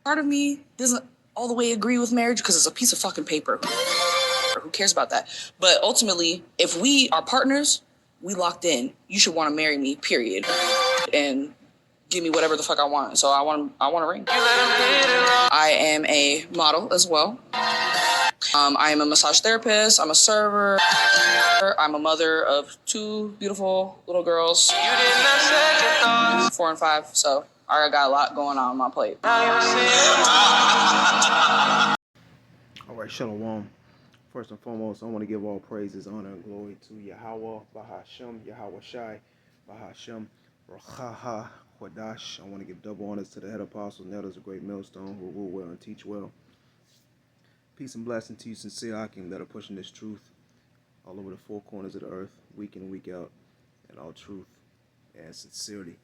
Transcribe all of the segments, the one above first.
Part of me doesn't all the way agree with marriage because it's a piece of fucking paper. Who cares about that? But ultimately, if we are partners, we locked in. You should want to marry me, period. And give me whatever the fuck I want. So I want a ring. I am a model as well. I am a massage therapist. I'm a server. I'm a mother of 2 beautiful little girls, 4 and 5. So I got a lot going on my plate. All right, Shalom. First and foremost, I want to give all praises, honor, and glory to Yahweh, Bahashem, Yahweh Shai, Bahashem, Rachaha, Wadash. I want to give double honors to the head apostle, Nettles, a great millstone, who rule well and teach well. Peace and blessing to you, sincere Akim, that are pushing this truth all over the 4 corners of the earth, week in, week out, and all truth and sincerity.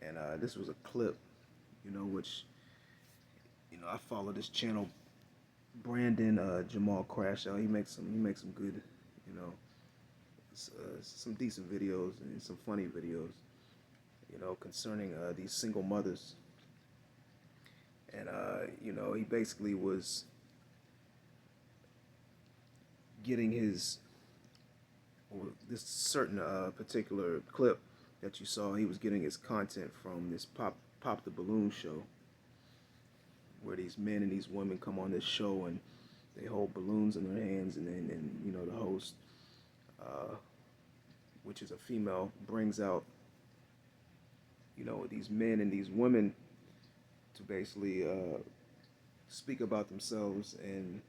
And this was a clip, which, I follow this channel, Brandon Jamal Crash Out. He makes some good, some decent videos and some funny videos, concerning these single mothers. And he basically was getting this certain particular clip that you saw. He was getting his content from this Pop the Balloon show, where these men and these women come on this show and they hold balloons in their hands, and then the host, which is a female, brings out these men and these women to basically speak about themselves, and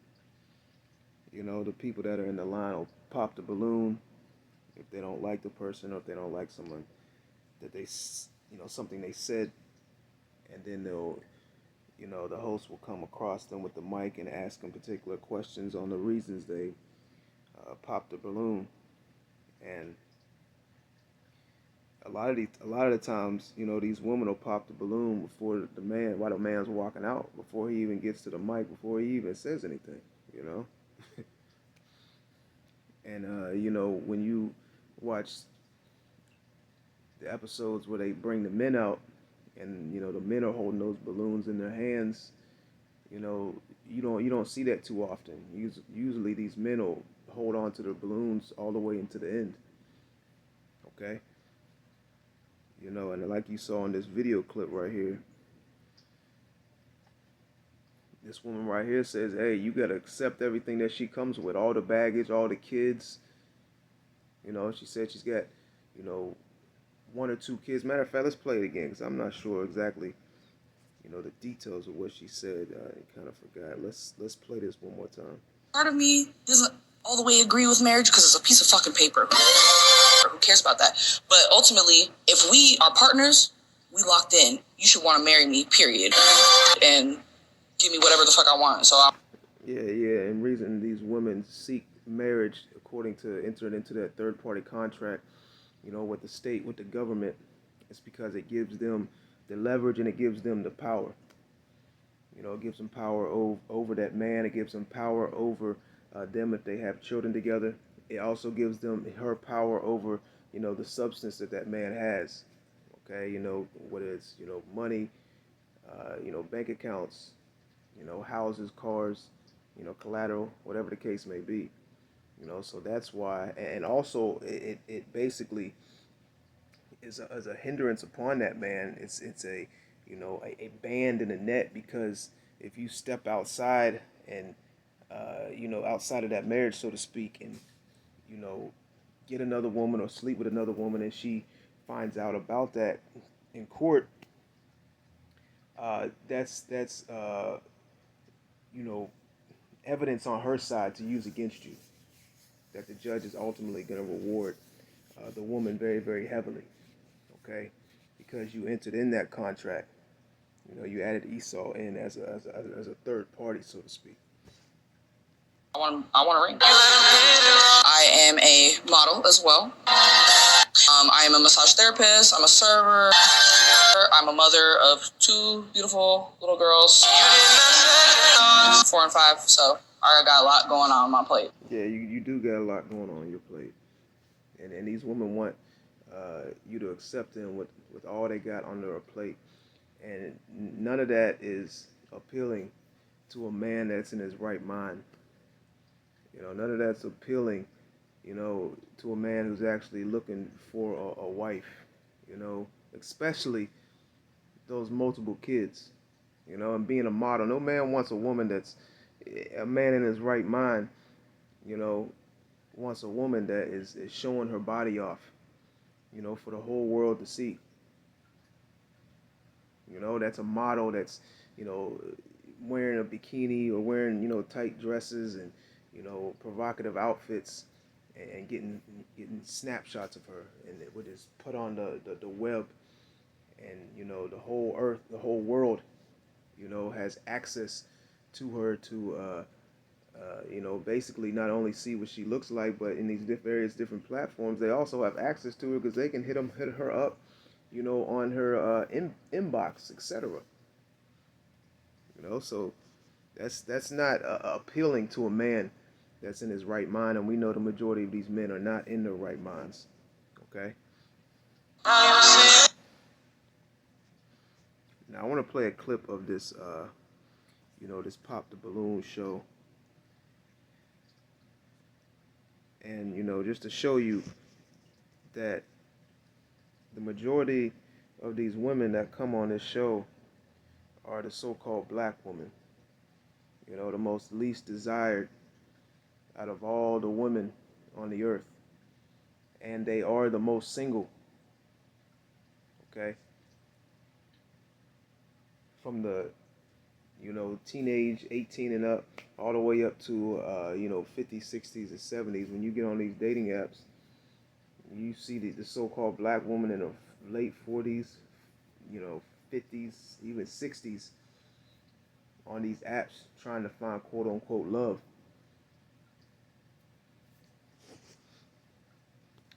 the people that are in the line will pop the balloon if they don't like the person, or if they don't like someone that they something they said, and then they'll the host will come across them with the mic and ask them particular questions on the reasons they popped the balloon. And a lot of the times, these women will pop the balloon before while the man's walking out, before he even gets to the mic, before he even says anything, And when you watch the episodes where they bring the men out, and the men are holding those balloons in their hands, you don't see that too often. Usually these men will hold on to the balloons all the way into the end. Okay? And like you saw in this video clip right here, this woman right here says, hey, you got to accept everything that she comes with, all the baggage, all the kids. She said she's got, 1 or 2 kids. Matter of fact, let's play it again, because I'm not sure exactly, the details of what she said. I kind of forgot. Let's play this one more time. Part of me doesn't all the way agree with marriage because it's a piece of fucking paper. Who cares about that? But ultimately, if we are partners, we locked in. You should want to marry me, period. And give me whatever the fuck I want. Yeah. And reason these women seek marriage, according to entering into that third-party contract, with the state, with the government, it's because it gives them the leverage and it gives them the power. It gives them power over that man. It gives them power over them if they have children together. It also gives them her power over, the substance that man has. Okay, whether it's, money, bank accounts, houses, cars, collateral, whatever the case may be. So that's why, and also it basically is a hindrance upon that man. It's a a band in a net, because if you step outside and outside of that marriage, so to speak, and get another woman or sleep with another woman, and she finds out about that in court, that's evidence on her side to use against you, that the judge is ultimately going to reward the woman very, very heavily. Okay, because you entered in that contract. You added Esau in as a third party, so to speak. I want a ring. I am a model as well. I am a massage therapist. I'm a server. I'm a mother of 2 beautiful little girls, 4 and 5. So I got a lot going on my plate. Yeah, you do got a lot going on your plate, and these women want you to accept them with all they got on their plate, And none of that is appealing to a man that's in his right mind. None of that's appealing, to a man who's actually looking for a wife, especially those multiple kids, and being a model. No man wants a woman that's a man in his right mind, you know, wants a woman that is showing her body off, for the whole world to see. That's a model that's, you know, wearing a bikini or wearing, tight dresses and, provocative outfits and getting snapshots of her and it would just put on the web and, the whole earth, the whole world, has access to her to, basically not only see what she looks like, but in these various different platforms, they also have access to her because they can hit her up, on her inbox, etc. So that's not appealing to a man that's in his right mind, and we know the majority of these men are not in their right minds. Okay. Now I want to play a clip of this, this Pop the Balloon show, and just to show you that the majority of these women that come on this show are the so-called black women. The most least desired out of all the women on the earth. And they are the most single. Okay? From the, teenage 18 and up, all the way up to, 50s, 60s, and 70s. When you get on these dating apps, you see the so-called black woman in her late 40s, 50s, even 60s on these apps trying to find quote-unquote love.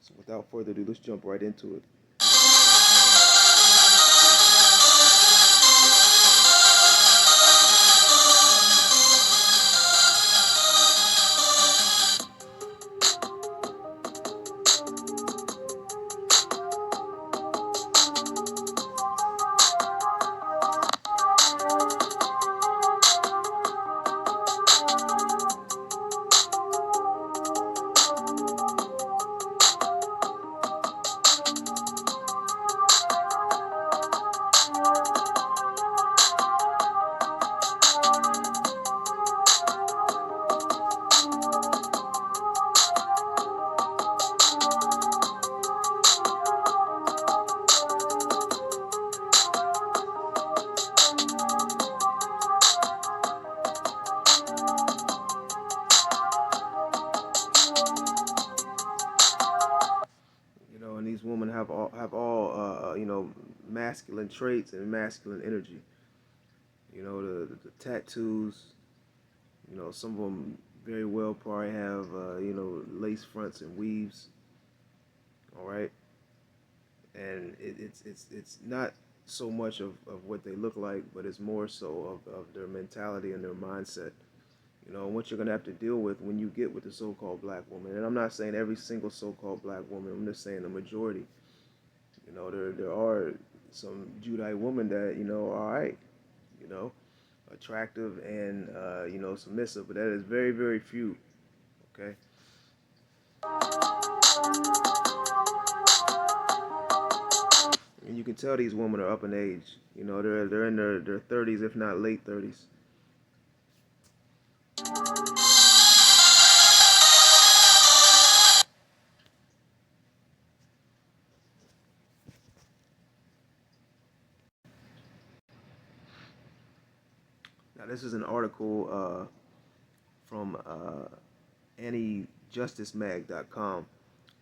So without further ado, let's jump right into it. And these women have all masculine traits and masculine energy. The tattoos. Some of them very well probably have lace fronts and weaves. All right, and it's not so much of what they look like, but it's more so of their mentality and their mindset. And what you're going to have to deal with when you get with the so-called black woman. And I'm not saying every single so-called black woman. I'm just saying the majority. There are some Judite women that, are all right, attractive and, submissive. But that is very, very few, okay? And you can tell these women are up in age. They're in their 30s, if not late 30s. Now, this is an article from AnnieJusticeMag.com.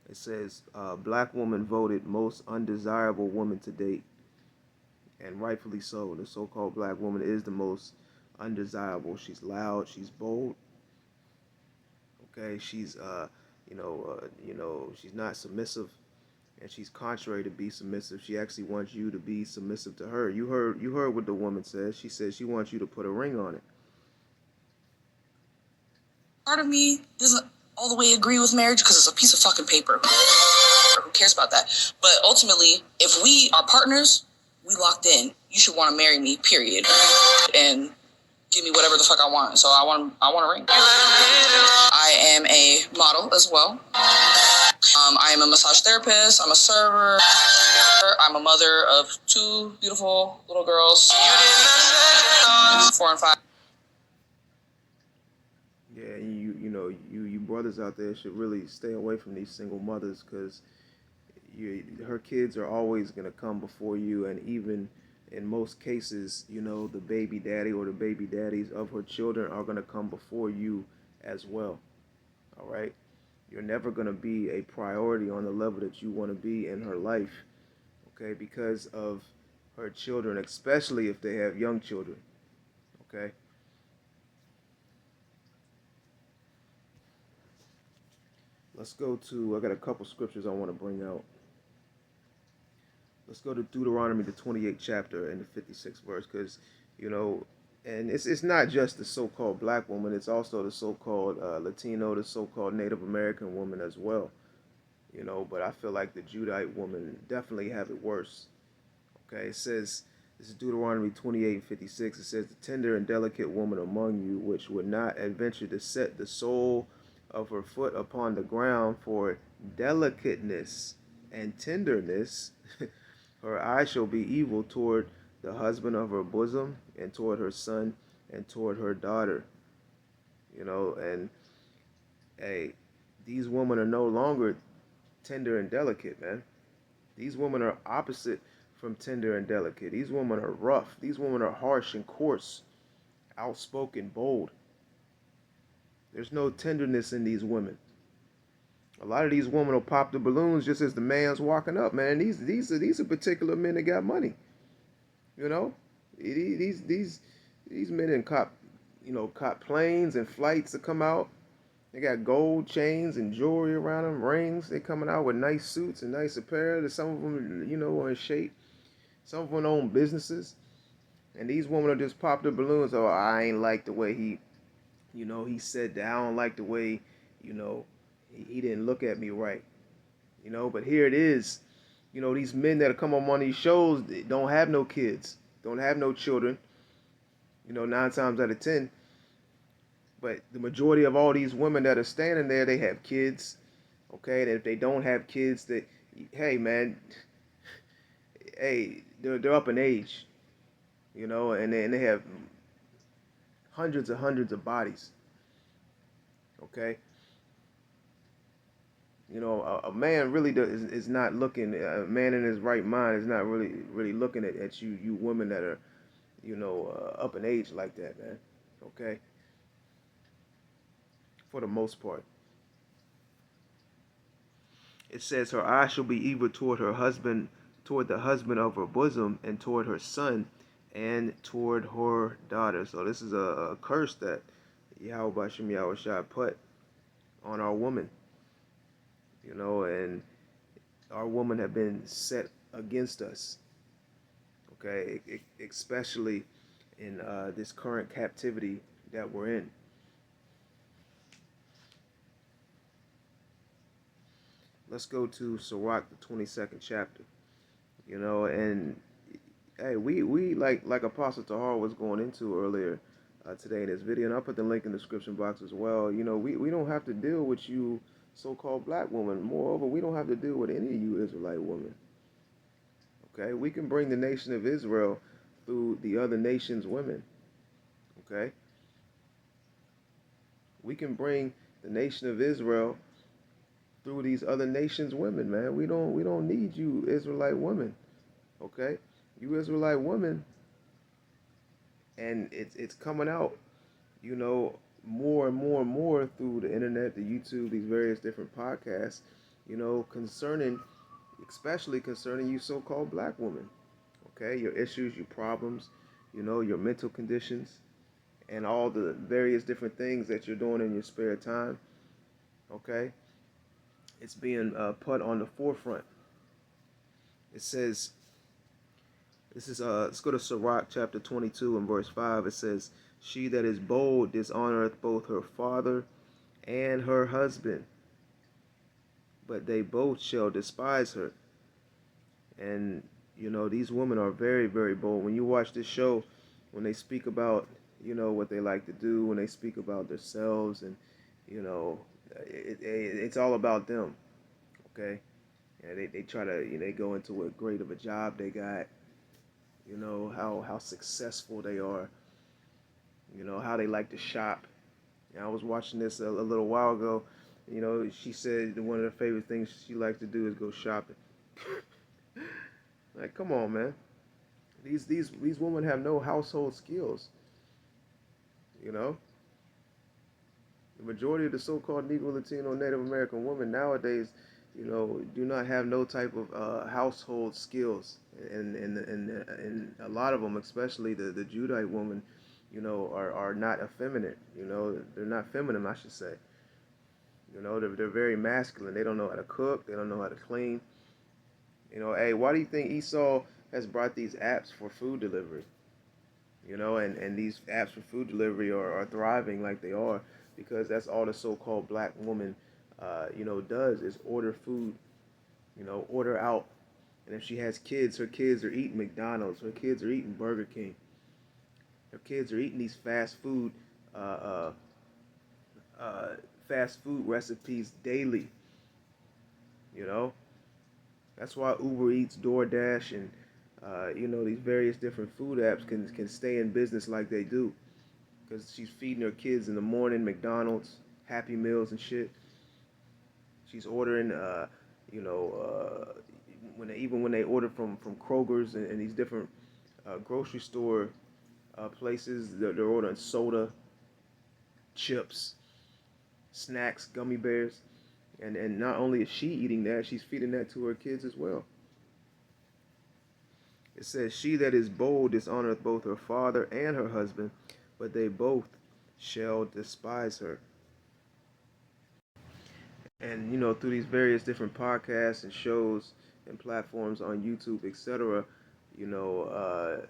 It says, black woman voted most undesirable woman to date. And rightfully so. The so-called black woman is the most undesirable. She's loud. She's bold. Okay, she's, she's not submissive. And she's contrary to be submissive. She actually wants you to be submissive to her. You heard what the woman says. She says she wants you to put a ring on it. Part of me doesn't all the way agree with marriage because it's a piece of fucking paper. Who cares about that? But ultimately, if we are partners, We locked in. You should want to marry me, period. And give me whatever the fuck I want. So I want a ring. I am a model as well. I am a massage therapist. I'm a server. I'm a mother of 2 beautiful little girls, 4 and 5. Yeah, you brothers out there should really stay away from these single mothers, because her kids are always going to come before you, and even in most cases, the baby daddy or the baby daddies of her children are going to come before you as well. All right? You're never going to be a priority on the level that you want to be in her life, okay, because of her children, especially if they have young children, okay? Let's go to, I got a couple scriptures I want to bring out. Let's go to Deuteronomy, the 28th chapter and the 56th verse, because, and it's not just the so-called black woman, it's also the so-called Latino, the so-called Native American woman as well, but I feel like the Judite woman definitely have it worse. Okay, it says, this is Deuteronomy 28:56. It says, the tender and delicate woman among you, which would not adventure to set the sole of her foot upon the ground for delicateness and tenderness, her eye shall be evil toward the husband of her bosom, and toward her son, and toward her daughter. And hey, these women are no longer tender and delicate, man. These women are opposite from tender and delicate. These women are rough. These women are harsh and coarse, outspoken, bold. There's no tenderness in these women. A lot of these women will pop the balloons just as the man's walking up, man. These are particular men that got money. These men in cop planes and flights that come out. They got gold chains and jewelry around them, rings. They coming out with nice suits and nice apparel. Some of them, are in shape. Some of them own businesses. And these women will just pop the balloons. Oh, I ain't like the way he said that. I don't like the way, he didn't look at me right. But here it is. These men that come on these shows don't have no kids, don't have no children. 9 times out of 10. But the majority of all these women that are standing there, they have kids. Okay, and if they don't have kids, hey man, hey, they're up in age. And they have hundreds of bodies. Okay. A man really is not looking. A man in his right mind is not really looking at you women that are, up in age like that, man. Okay. For the most part. It says her eye shall be evil toward her husband, toward the husband of her bosom, and toward her son, and toward her daughter. So this is a curse that Yahweh Bashim Yahushua put on our woman. And our women have been set against us. Okay, especially in this current captivity that we're in. Let's go to Sirach, the 22nd chapter. And hey, we like Apostle Tahar was going into earlier today in this video, and I'll put the link in the description box as well. We don't have to deal with you so-called black women. Moreover, we don't have to deal with any of you Israelite women. Okay, we can bring the nation of Israel through the other nations' women. Okay, we can bring the nation of Israel through these other nations' women, man. We don't need you Israelite women. Okay, you Israelite women, and it's coming out, more and more through the internet, the YouTube, these various different podcasts, especially concerning you so-called black women. Okay, your issues, your problems, your mental conditions, and all the various different things that you're doing in your spare time. Okay, it's being put on the forefront. It says, let's go to Sirach chapter 22 and verse 5. It says, she that is bold dishonoreth both her father and her husband, but they both shall despise her. And You know, these women are very, very bold. When you watch this show, when they speak about, you know, what they like to do, when they speak about themselves, and, you know, it's all about them, okay? And they try to, you know, they go into what great of a job they got, you know, how successful they are, you know, how they like to shop. And I was watching this a little while ago. You know, she said one of her favorite things she likes to do is go shopping. Like, come on, man. These women have no household skills. You know, the majority of the so-called Negro, Latino, Native American women nowadays, you know, do not have no type of household skills, and a lot of them, especially the Judite woman, you know, are not effeminate. You know, they're not feminine, I should say. You know, they're very masculine. They don't know how to cook. They don't know how to clean. You know, hey, why do you think Esau has brought these apps for food delivery? You know, and these apps for food delivery are thriving like they are because that's all the so-called black woman, you know, does is order food, you know, order out. And if she has kids, her kids are eating McDonald's, her kids are eating Burger King, her kids are eating these uh, uh, uh, fast food recipes daily. You know, that's why Uber Eats, DoorDash, and you know, these various different food apps can stay in business like they do because she's feeding her kids in the morning McDonald's, Happy Meals, and shit. She's ordering, you know, even when they order from Kroger's and these different grocery store places, they're ordering soda, chips, snacks, gummy bears, and not only is she eating that, she's feeding that to her kids as well. It says, "She that is bold dishonoreth both her father and her husband, but they both shall despise her." And you know, through these various different podcasts and shows and platforms on YouTube, etc., you know,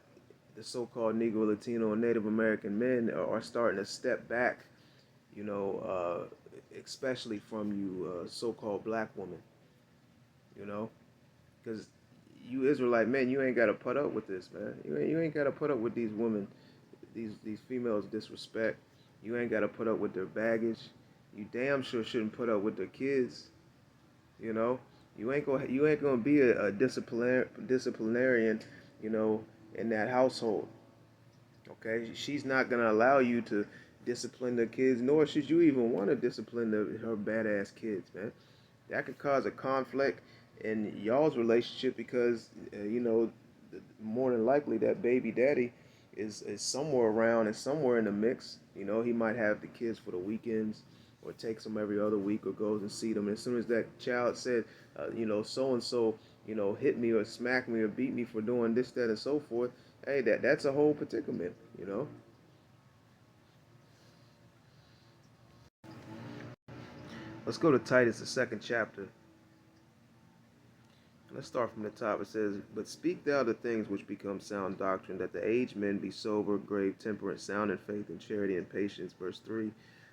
the so-called Negro, Latino, and Native American men are starting to step back. You know, especially from you so-called black women. You know, because you Israelite men, you ain't got to put up with this, man. You ain't got to put up with these women, these females' disrespect. You ain't got to put up with their baggage. You damn sure shouldn't put up with their kids. You know, you ain't gonna be a disciplinarian. You know, in that household. Okay, she's not gonna allow you to discipline the kids, nor should you even want to discipline her badass kids, man. That could cause a conflict in y'all's relationship because you know, more than likely that baby daddy is somewhere around and somewhere in the mix. You know, he might have the kids for the weekends or takes them every other week or goes and see them. And as soon as that child said, you know, so and so, you know, hit me or smack me or beat me for doing this, that, and so forth. Hey, that's a whole predicament. You know. Let's go to Titus, the second chapter. Let's start from the top. It says, "But speak thou the things which become sound doctrine, that the aged men be sober, grave, temperate, sound in faith and charity and patience." Verse 3,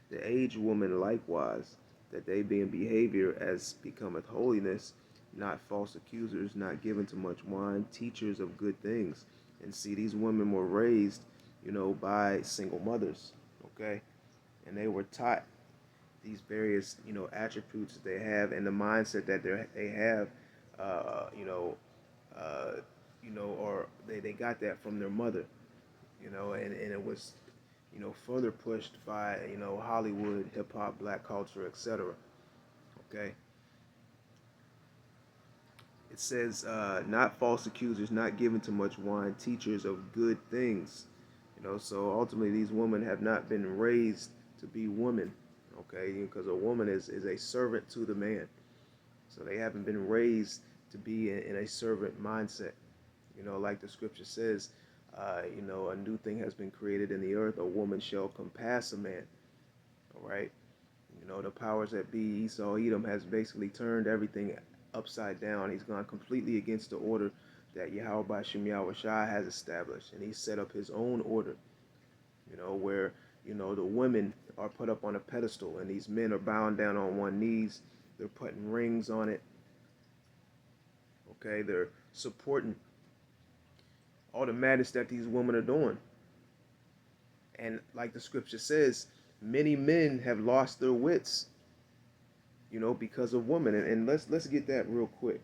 "The aged woman likewise, that they be in behavior as becometh holiness, not false accusers, not given to much wine, teachers of good things." And see, these women were raised, you know, by single mothers, okay? And they were taught these various, you know, attributes that they have and the mindset that they have, uh, you know, uh, or they got that from their mother, you know, and it was, you know, further pushed by, you know, Hollywood, hip hop, black culture, etc. Okay. It says, not false accusers, not given to much wine, teachers of good things. You know, so ultimately these women have not been raised to be women, okay? Because a woman is a servant to the man. So they haven't been raised to be in a servant mindset. You know, like the scripture says, you know, a new thing has been created in the earth. A woman shall compass a man. All right. You know, the powers that be, Esau, Edom, has basically turned everything upside down. He's gone completely against the order that Yahweh Bashem Yahweh Shai has established. And he set up his own order, you know, where, you know, the women are put up on a pedestal and these men are bound down on one knees. They're putting rings on it. Okay, they're supporting all the madness that these women are doing. And like the scripture says, many men have lost their wits, because of women. And let's get that real quick.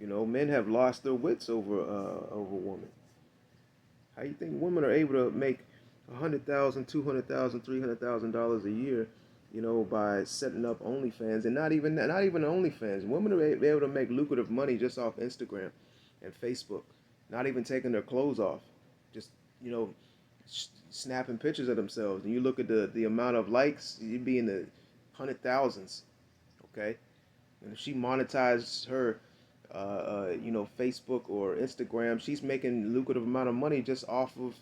Men have lost their wits over women. How you think women are able to make $100,000, $200,000, $300,000 a year, by setting up OnlyFans, and not even OnlyFans. Women are able to make lucrative money just off Instagram and Facebook, not even taking their clothes off, just snapping pictures of themselves. And you look at the amount of likes, you'd be in the 100,000s. Okay, and if she monetizes her Facebook or Instagram, she's making lucrative amount of money just off of,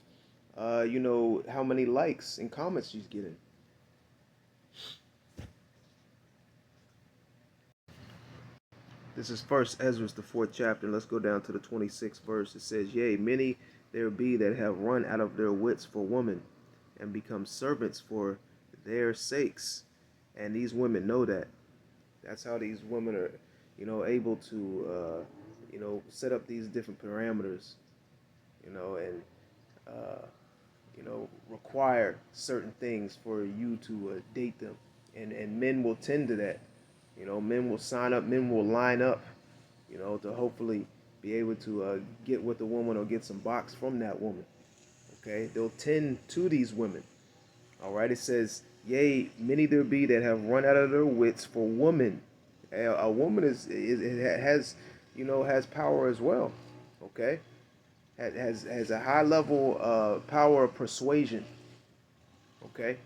how many likes and comments she's getting. This is First Ezra, the 4th chapter. And let's go down to the 26th verse. It says, "Yea, many there be that have run out of their wits for women, and become servants for their sakes." And these women know that. That's how these women are, able to, set up these different parameters, and require certain things for you to date them. And men will tend to that. Men will sign up, men will line up, to hopefully be able to get with the woman or get some box from that woman. Okay, they'll tend to these women. All right, it says, "Yea, many there be that have run out of their wits for woman." A woman has power as well. Okay, has a high level power of persuasion. Okay,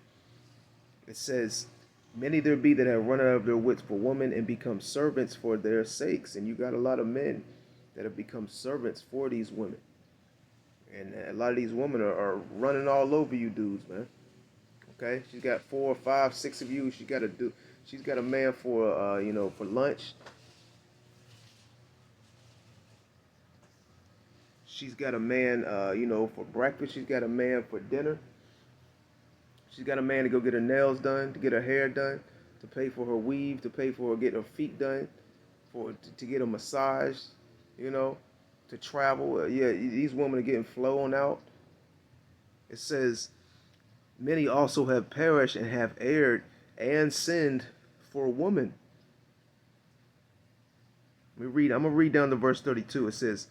it says, "Many there be that have run out of their wits for women, and become servants for their sakes." And you got a lot of men that have become servants for these women. And a lot of these women are running all over you dudes, man. Okay, she's got 4, 5, 6 of you. She's got a man for for lunch. She's got a man for breakfast. She's got a man for dinner. She's got a man to go get her nails done, to get her hair done, to pay for her weave, to pay for her getting her feet done, to get a massage, to travel. Yeah, these women are getting flown out. It says, "Many also have perished and have erred and sinned for a woman." I'm gonna read down to verse 32. It says,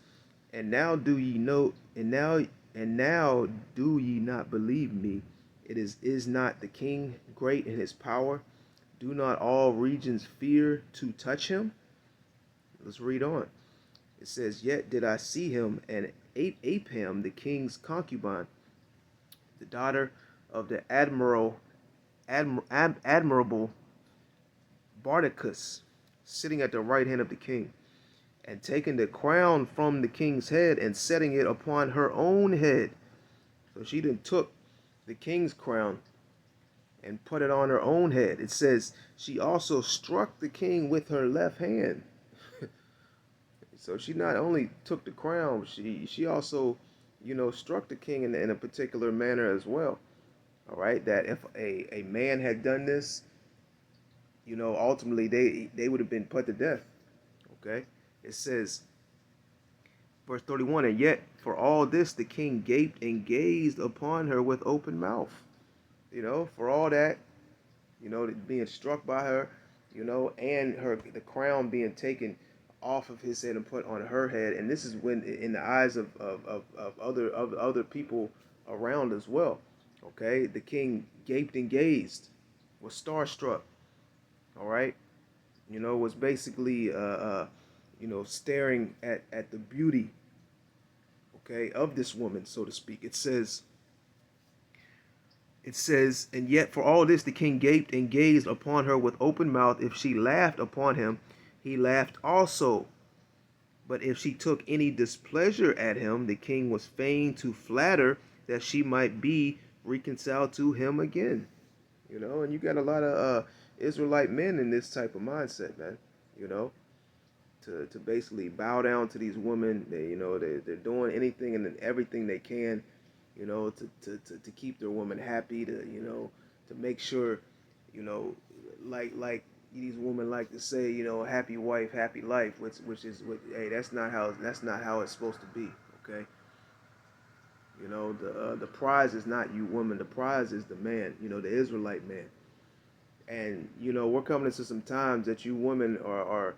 "And now do ye know, and now do ye not believe me? Is not the king great in his power? Do not all regions fear to touch him?" Let's read on. It says, "Yet did I see him and Apham, the king's concubine, the daughter of the admirable Bardachus, sitting at the right hand of the king, and taking the crown from the king's head and setting it upon her own head." So she then took the king's crown and put it on her own head. It says she also struck the king with her left hand. So she not only took the crown, she also, struck the king in a particular manner as well. All right, that if a man had done this, ultimately they would have been put to death. Okay, it says, verse 31, "And yet for all this the king gaped and gazed upon her with open mouth." For all that, being struck by her, and the crown being taken off of his head and put on her head. And this is when, in the eyes of other people around as well. Okay, the king gaped and gazed, was starstruck. All right, was basically staring at the beauty, okay, of this woman, so to speak. It says, "And yet for all this the king gaped and gazed upon her with open mouth. If she laughed upon him, he laughed also. But if she took any displeasure at him, the king was fain to flatter, that she might be reconciled to him again." And you got a lot of Israelite men in this type of mindset, man. To basically bow down to these women. They're doing anything and everything they can, to keep their woman happy, to make sure, like these women like to say, you know, happy wife, happy life, which is what, hey, that's not how it's supposed to be. Okay, you know, the prize is not you woman. The prize is the man. You know, the Israelite man. And you know, we're coming into some times that you women are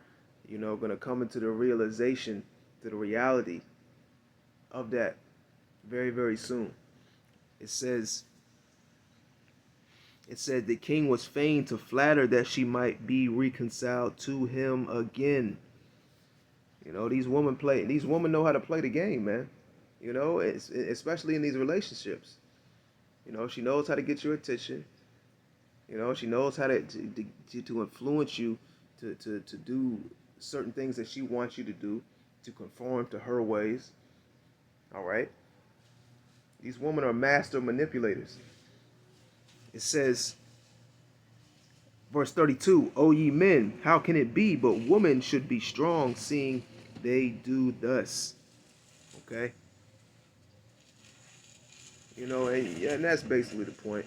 you know, going to come into the realization, to the reality of that very, very soon. It says, it said the king was fain to flatter that she might be reconciled to him again. You know, these women know how to play the game, man. You know, especially in these relationships. You know, she knows how to get your attention. You know, she knows how to influence you to do certain things that she wants you to do, to conform to her ways. All right? These women are master manipulators. It says, verse 32, O ye men, how can it be but women should be strong, seeing they do thus? Okay? You know, and that's basically the point.